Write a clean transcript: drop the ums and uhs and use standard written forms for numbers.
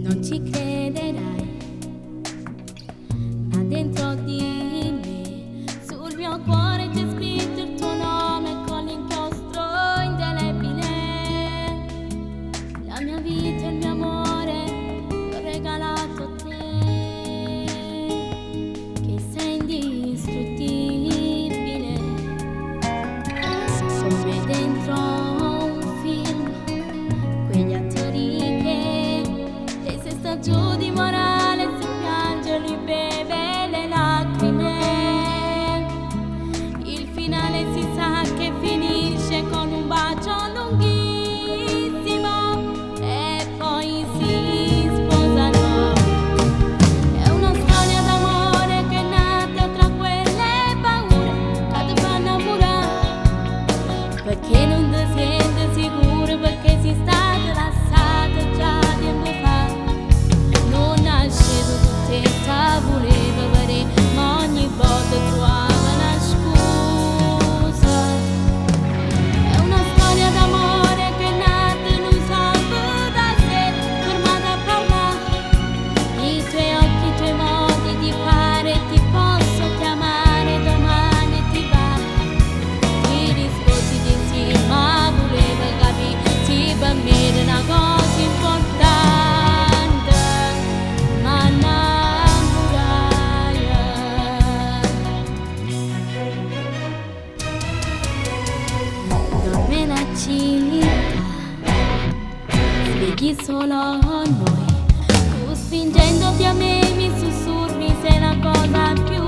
Non ci crederai, ma dentro di me, sul mio cuore c'è scritto il tuo nome con l'inchiostro indelebile. La mia vita e il mio amore l'ho regalato a te, che sei indistruttibile, come dentro un film, quegli attori che lei se sta giù di morale, se piange lui beve le lacrime. Il finale si sa che finisce con un bacio lunghissimo e poi si sposano. È una storia d'amore che è nata tra quelle paure che ti fanno innamorare, perché non ti senti sicuro, perché si sta rilassato già tempo fa. Non nascevo tutte voleva vedere, ma ogni volta trovava una scusa. È una storia d'amore che è nata non sape da sé, fermata a parlare. I tuoi occhi, i tuoi modi di fare, ti posso chiamare domani, ti va. Ti risposi di sì, ma voleva capire, sì, per me era una cosa importante, ma innamorare. Dorme la città, svegli solo noi, tu spingendoti a me mi sussurri, sei la cosa più